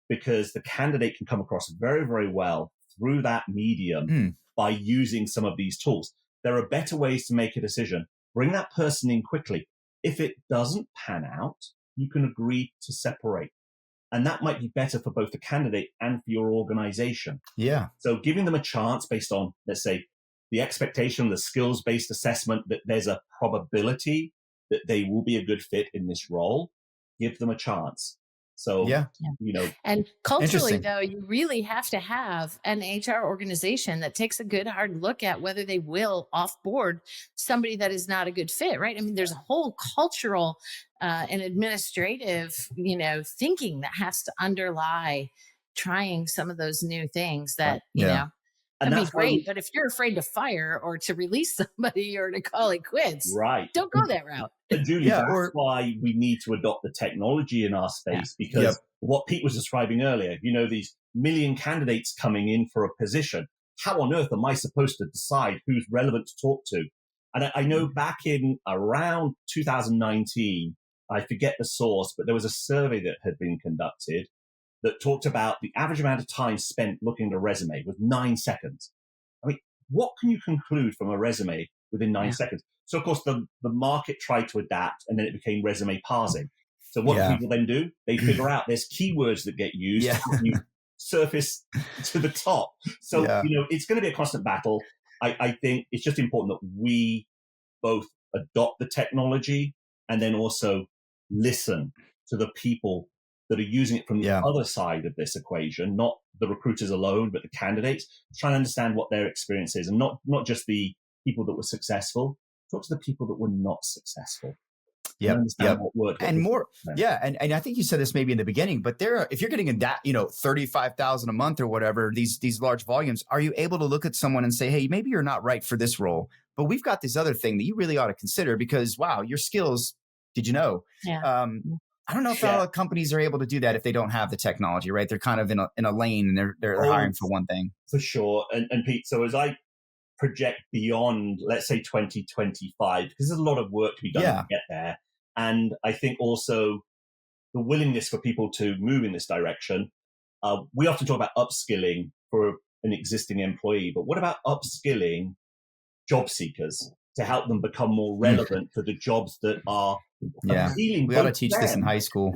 C: Because the candidate can come across very, very well through that medium by using some of these tools. There are better ways to make a decision. Bring that person in quickly. If it doesn't pan out, you can agree to separate. And that might be better for both the candidate and for your organization. So giving them a chance based on, let's say, the expectation, the skills-based assessment that there's a probability that they will be a good fit in this role, give them a chance. So,
B: and culturally, though, you really have to have an HR organization that takes a good hard look at whether they will offboard somebody that is not a good fit, right? I mean, there's a whole cultural and administrative, thinking that has to underlie trying some of those new things that, that'd be great. But if you're afraid to fire or to release somebody or to call it quits, don't go that route.
C: And Julie, that's why we need to adopt the technology in our space, because what Pete was describing earlier, these million candidates coming in for a position, how on earth am I supposed to decide who's relevant to talk to? And I know back in around 2019, I forget the source, but there was a survey that had been conducted that talked about the average amount of time spent looking at a resume was 9 seconds. I mean, what can you conclude from a resume within 9 seconds? So, of course, the market tried to adapt, and then it became resume parsing. So what do people then do? They figure out there's keywords that get used to you surface to the top. So, it's going to be a constant battle. I think it's just important that we both adopt the technology and then also listen to the people that are using it from the other side of this equation, not the recruiters alone, but the candidates, trying to understand what their experience is, and not just the people that were successful, talk to the people that were not successful. What worked,
A: and more. And I think you said this maybe in the beginning, but if you're getting in that, 35,000 a month or whatever, these large volumes, are you able to look at someone and say, hey, maybe you're not right for this role, but we've got this other thing that you really ought to consider because, wow, your skills, did you know? I don't know if all companies are able to do that if they don't have the technology, right? They're kind of in a lane and they're hiring for one thing.
C: For sure. And Pete, so as I project beyond, let's say 2025, because there's a lot of work to be done to get there. And I think also the willingness for people to move in this direction. We often talk about upskilling for an existing employee, but what about upskilling job seekers to help them become more relevant for the jobs that are appealing?
A: We ought to teach this in high school.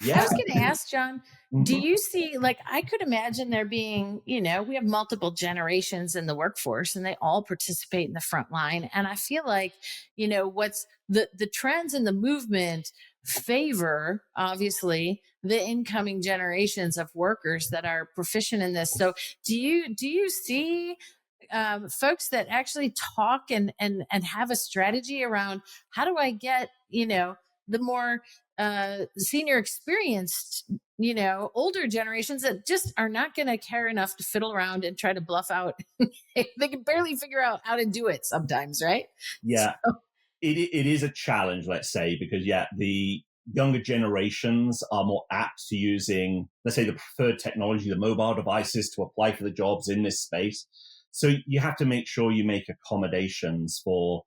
B: I was going to ask, John, do you see, I could imagine there being, we have multiple generations in the workforce and they all participate in the front line. And I feel like, what's the trends in the movement favor, obviously, the incoming generations of workers that are proficient in this. So do you see folks that actually talk and have a strategy around how do I get, the more senior experienced, older generations that just are not going to care enough to fiddle around and try to bluff out. They can barely figure out how to do it sometimes, right?
C: Yeah, so. It is a challenge, let's say, because the younger generations are more apt to using, let's say, the preferred technology, the mobile devices to apply for the jobs in this space. So you have to make sure you make accommodations for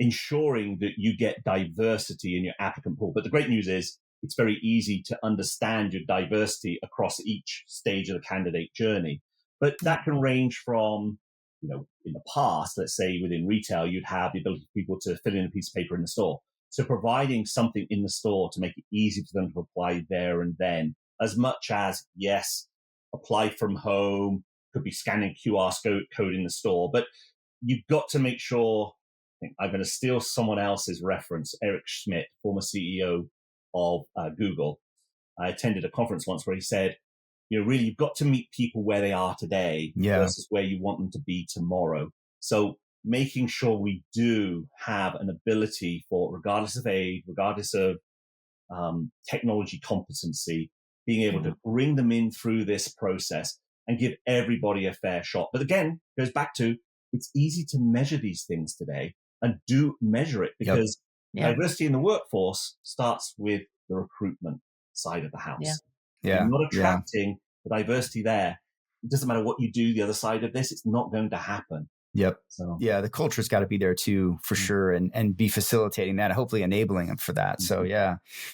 C: ensuring that you get diversity in your applicant pool. But the great news is it's very easy to understand your diversity across each stage of the candidate journey. But that can range from, in the past, let's say within retail, you'd have the ability for people to fill in a piece of paper in the store. So providing something in the store to make it easy for them to apply there and then, as much as, yes, apply from home, could be scanning QR code in the store. But you've got to make sure, I think I'm going to steal someone else's reference, Eric Schmidt, former CEO of Google. I attended a conference once where he said, really, you've got to meet people where they are today versus where you want them to be tomorrow. So making sure we do have an ability for, regardless of age, regardless of technology competency, being able to bring them in through this process and give everybody a fair shot. But again, it goes back to, it's easy to measure these things today, and do measure it, because diversity in the workforce starts with the recruitment side of the house. You're not attracting the diversity there. It doesn't matter what you do the other side of this, it's not going to happen. So.
A: The culture's got to be there too, for sure, and be facilitating that, hopefully enabling them for that. So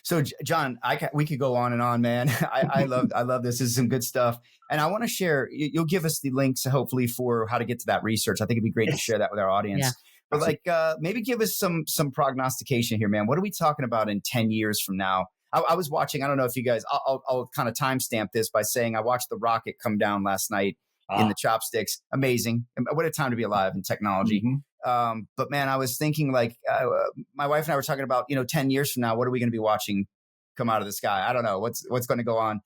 A: So John, we could go on and on, man. I love this. This is some good stuff, and I want to share. You'll give us the links, hopefully, for how to get to that research. I think it'd be great to share that with our audience. But maybe give us some prognostication here, man. What are we talking about in 10 years from now? I was watching. I don't know if you guys. I'll kind of timestamp this by saying I watched the rocket come down last night. In the chopsticks. Amazing. What a time to be alive in technology. But man, I was thinking my wife and I were talking about, 10 years from now, what are we going to be watching come out of the sky? I don't know what's going to go on.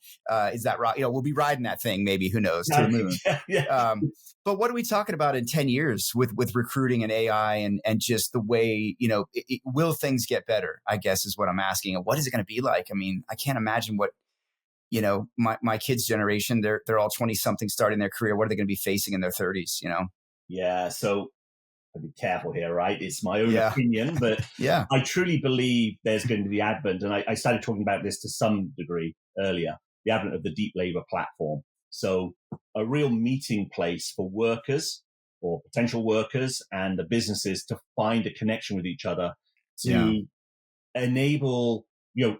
A: Is that right? We'll be riding that thing, maybe, who knows, to the moon. But what are we talking about in 10 years with recruiting and AI and just the way, will things get better, I guess is what I'm asking. And what is it going to be like? I mean, I can't imagine what, my kids' generation, they're all 20 something starting their career. What are they going to be facing in their 30s,
C: Yeah. So I'll be careful here, right? It's my own opinion, but I truly believe there's going to be the advent. And I started talking about this to some degree earlier, the advent of the deep labor platform. So a real meeting place for workers or potential workers and the businesses to find a connection with each other to enable,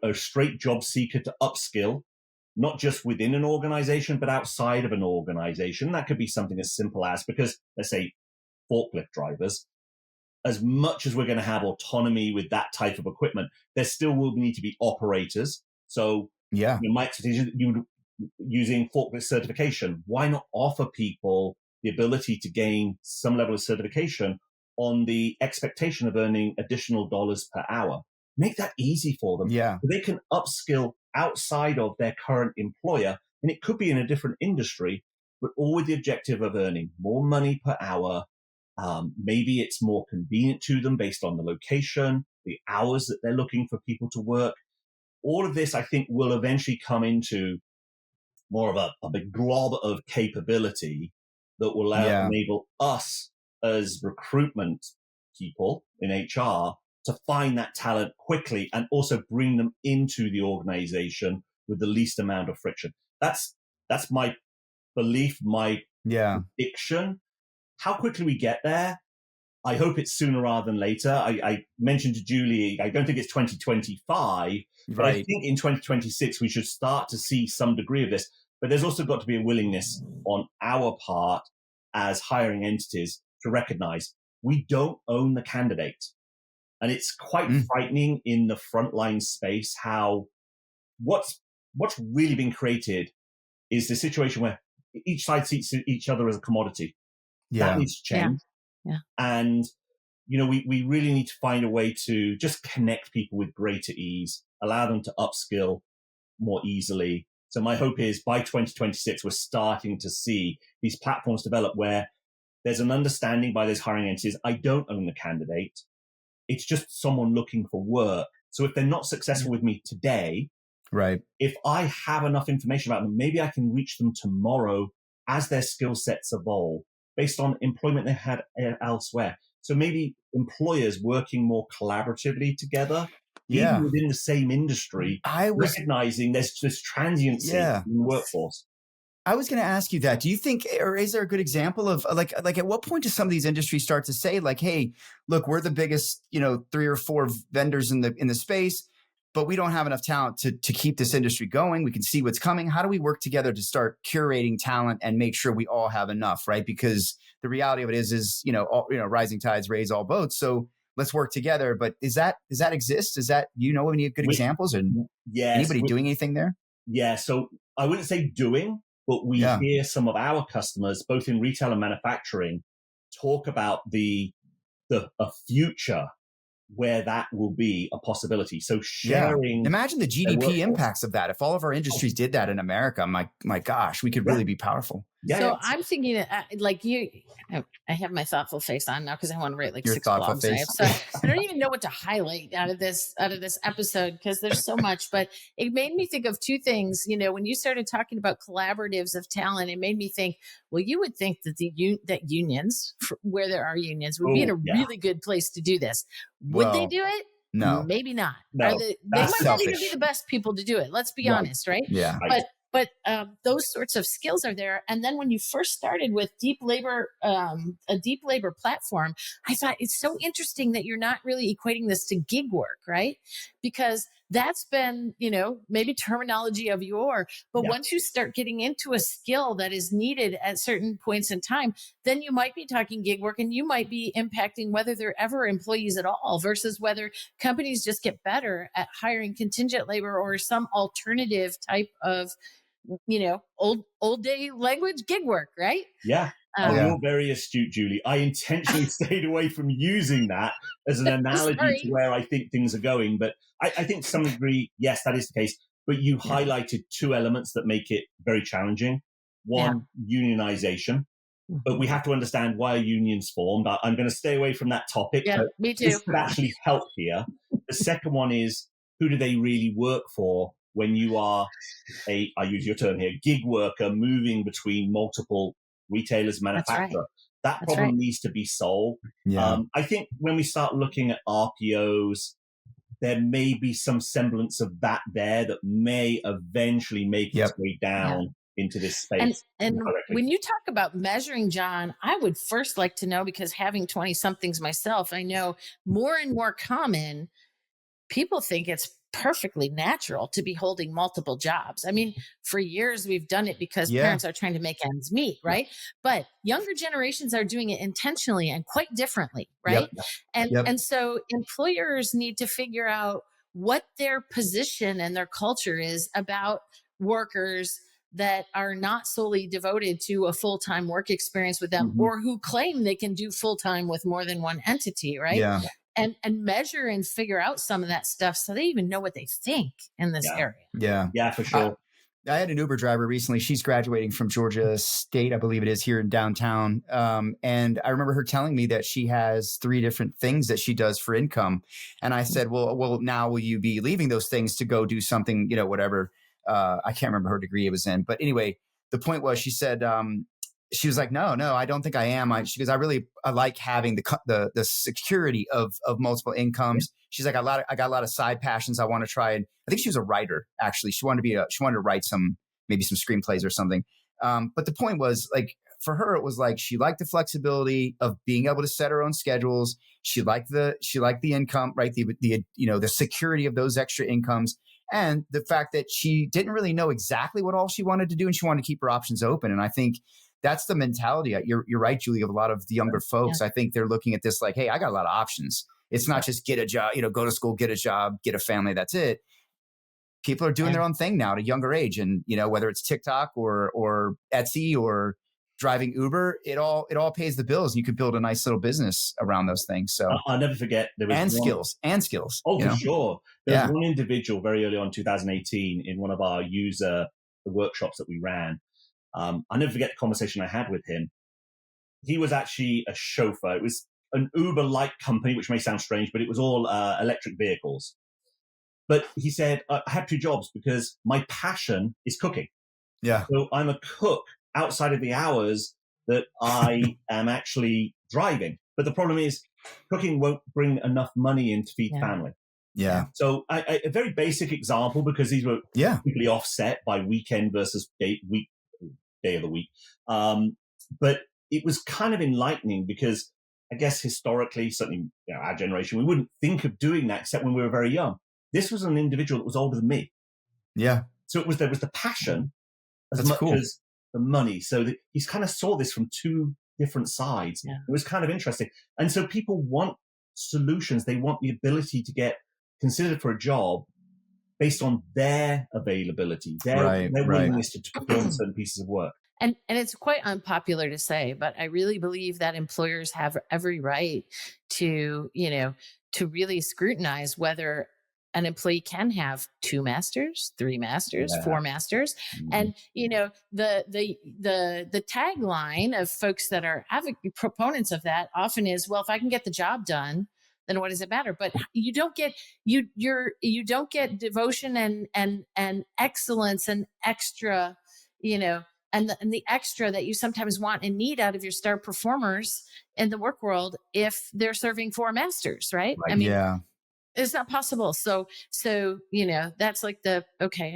C: a straight job seeker to upskill, not just within an organization, but outside of an organization. That could be something as simple as, because let's say forklift drivers, as much as we're going to have autonomy with that type of equipment, there still will need to be operators. So my expectation, using forklift certification, why not offer people the ability to gain some level of certification on the expectation of earning additional dollars per hour? Make that easy for them.
A: Yeah.
C: So they can upskill outside of their current employer, and it could be in a different industry, but all with the objective of earning more money per hour. Maybe it's more convenient to them based on the location, the hours that they're looking for people to work. All of this, I think, will eventually come into more of a big glob of capability that will enable us as recruitment people in HR to find that talent quickly and also bring them into the organization with the least amount of friction. That's my belief, my prediction. How quickly we get there, I hope it's sooner rather than later. I mentioned to Julie, I don't think it's 2025, but I think in 2026 we should start to see some degree of this. But there's also got to be a willingness on our part as hiring entities to recognize we don't own the candidate. And it's quite frightening in the frontline space how what's really been created is the situation where each side sees each other as a commodity. That needs to change.
B: Yeah.
C: And, we really need to find a way to just connect people with greater ease, allow them to upskill more easily. So my hope is by 2026, we're starting to see these platforms develop where there's an understanding by those hiring entities. I don't own the candidate. It's just someone looking for work. So if they're not successful with me today, if I have enough information about them, maybe I can reach them tomorrow as their skill sets evolve based on employment they had elsewhere. So maybe employers working more collaboratively together, even within the same industry, recognizing there's this transiency in the workforce.
A: I was going to ask you that. Do you think, or is there a good example of like at what point do some of these industries start to say like, hey, look, we're the biggest, 3 or 4 vendors in the space, but we don't have enough talent to keep this industry going. We can see what's coming. How do we work together to start curating talent and make sure we all have enough, right? Because the reality of it is rising tides raise all boats. So let's work together. But does that exist? Is that, any good examples and anybody doing anything there?
C: Yeah. So I wouldn't say doing, but we hear some of our customers, both in retail and manufacturing, talk about a future where that will be a possibility. So sharing.
A: Imagine the GDP impacts of that. If all of our industries did that in America, my gosh, we could really be powerful.
B: So I'm thinking like you, I have my thoughtful face on now because I want to write like
A: Your
B: 6
A: thoughtful
B: blogs.
A: face.
B: So I don't even know what to highlight out of this episode because there's so much. But it made me think of 2 things. When you started talking about collaboratives of talent, it made me think. Well, you would think that that unions, where there are unions, would be in a really good place to do this. Would they do it?
A: No,
B: maybe not.
C: No,
B: they might not even be the best people to do it. Let's be honest, right?
A: Yeah.
B: But those sorts of skills are there. And then when you first started with deep labor, a deep labor platform, I thought it's so interesting that you're not really equating this to gig work, right? Because that's been, maybe terminology of yore. But once you start getting into a skill that is needed at certain points in time, then you might be talking gig work and you might be impacting whether they're ever employees at all versus whether companies just get better at hiring contingent labor or some alternative type of old day language gig work, right?
C: Yeah. You're very astute, Julie. I intentionally stayed away from using that as an analogy to where I think things are going. But I think to some degree, yes, that is the case. But you highlighted 2 elements that make it very challenging. One, unionization. But we have to understand why unions formed. I'm going to stay away from that topic.
B: Yeah,
C: but
B: me too.
C: This could actually help here. The second one is, who do they really work for when you are I use your term here, gig worker moving between multiple retailers, manufacturer? That problem needs to be solved. I think when we start looking at RPOs, there may be some semblance of that there that may eventually make its way down into this
B: And
C: space
B: and
C: correctly.
B: when you talk about measuring, John, I would first like to know, because having 20 somethings myself, I know more and more common, people think it's perfectly natural to be holding multiple jobs. I mean, for years we've done it because
A: Yeah.
B: parents are trying to make ends meet, right? But younger generations are doing it intentionally and quite differently, right?
A: Yep.
B: And
A: Yep.
B: and so employers need to figure out what their position and their culture is about workers that are not solely devoted to a full-time work experience with them,
C: Mhm.
B: or who claim they can do full-time with more than one entity, right?
A: Yeah.
B: And measure and figure out some of that stuff so they even know what they think in this
C: Yeah.
B: area.
A: Yeah.
C: Yeah, for
A: I,
C: sure.
A: I had an Uber driver recently. She's graduating from Georgia State, I believe it is, here in downtown. And I remember her telling me that she has 3 different things that she does for income. And I said, well, now will you be leaving those things to go do something, whatever? I can't remember her degree it was in. But anyway, the point was, she said, she was like, no, I don't think I am. She goes, I like having the security of multiple incomes. She's like, I got a lot of side passions I want to try. And I think she was a writer, actually. She wanted to write maybe some screenplays or something. But the point was, like, for her, it was like, she liked the flexibility of being able to set her own schedules. She liked the income, right? The security of those extra incomes. And the fact that she didn't really know exactly what all she wanted to do, and she wanted to keep her options open. And I think that's the mentality. You're right, Julie, of a lot of the younger folks.
B: Yeah.
A: I think they're looking at this like, hey, I got a lot of options. It's not just get a job, go to school, get a job, get a family. That's it. People are doing their own thing now at a younger age. And, whether it's TikTok or Etsy or driving Uber, it all pays the bills. And you could build a nice little business around those things. So
C: I'll never forget, there was
A: skills.
C: Oh, for sure. There was
A: Yeah.
C: one individual very early on, 2018, in one of our user workshops that we ran. I'll never forget the conversation I had with him. He was actually a chauffeur. It was an Uber-like company, which may sound strange, but it was all electric vehicles. But he said, I had 2 jobs because my passion is cooking.
A: Yeah.
C: So I'm a cook outside of the hours that I am actually driving. But the problem is, cooking won't bring enough money in to feed family.
A: Yeah.
C: So a very basic example, because these were typically offset by weekend versus day of the week. But it was kind of enlightening, because I guess historically, certainly our generation, we wouldn't think of doing that except when we were very young. This was an individual that was older than me.
A: Yeah.
C: So there was the passion as
A: That's
C: much
A: cool.
C: as the money. So he's kind of saw this from 2 different sides.
B: Yeah.
C: It was kind of interesting. And so people want solutions. They want the ability to get considered for a job based on their availability, their willingness to perform certain pieces of work.
B: And it's quite unpopular to say, but I really believe that employers have every right to, to really scrutinize whether an employee can have 2 masters, 3 masters, 4 masters.
C: Mm-hmm.
B: And, the tagline of folks that are proponents of that often is, well, if I can get the job done, then what does it matter? But you don't get you don't get devotion and excellence and extra, and the extra that you sometimes want and need out of your star performers in the work world if they're serving 4 masters, right? I mean, it's not possible. So, that's like I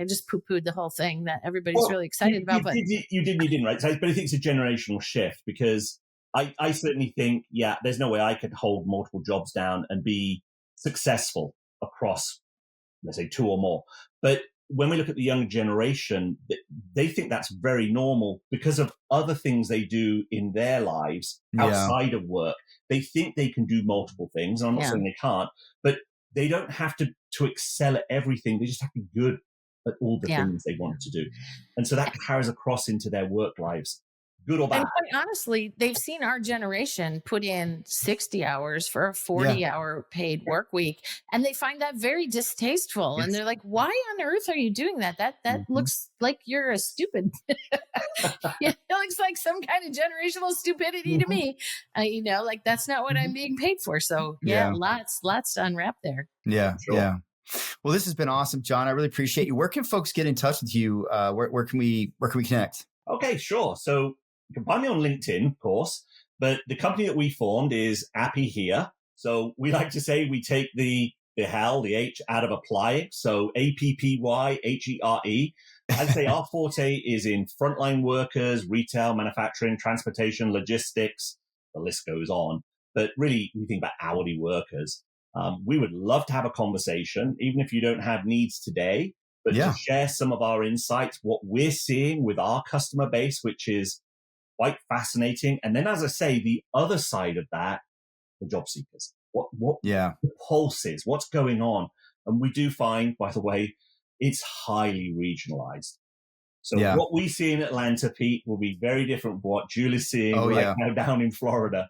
B: just poo-pooed the whole thing that everybody's really excited about. But
C: you didn't, right? So, but I think it's a generational shift, because I certainly think, there's no way I could hold multiple jobs down and be successful across, let's say, 2 or more. But when we look at the young generation, they think that's very normal because of other things they do in their lives outside of work. They think they can do multiple things. And I'm not saying they can't, but they don't have to excel at everything. They just have to be good at all the things they want to do. And so that carries across into their work lives, good or bad.
B: And quite honestly, they've seen our generation put in 60 hours for a 40-hour paid work week, and they find that very distasteful. Yes. And they're like, why on earth are you doing that? That looks like you're a stupid. It looks like some kind of generational stupidity to me. Like, that's not what I'm being paid for. So lots to unwrap there.
A: Yeah. Sure. Yeah. Well, this has been awesome, John. I really appreciate you. Where can folks get in touch with you? Where can we connect?
C: Okay, sure. So you can find me on LinkedIn, of course, but the company that we formed is AppyHere. So we like to say we take the behel, the H out of applying. So AppyHere. I'd say our forte is in frontline workers, retail, manufacturing, transportation, logistics. The list goes on. But really, we think about hourly workers. We would love to have a conversation, even if you don't have needs today, but to share some of our insights, what we're seeing with our customer base, which is quite fascinating. And then, as I say, the other side of that, the job seekers. What the pulse is, what's going on. And we do find, by the way, it's highly regionalized. So what we see in Atlanta, Pete, will be very different from what Julie's seeing now down in Florida.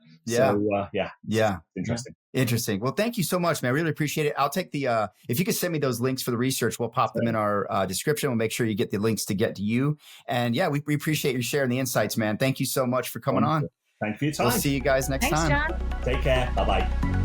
C: Interesting.
A: Interesting. Well, thank you so much, man. I really appreciate it. I'll take the, if you could send me those links for the research, we'll pop them in our description. We'll make sure you get the links to get to you. And we appreciate you sharing the insights, man. Thank you so much for coming on.
C: Thank you for your time.
A: We'll see you guys next time.
B: Thanks, John.
C: Take care. Bye-bye.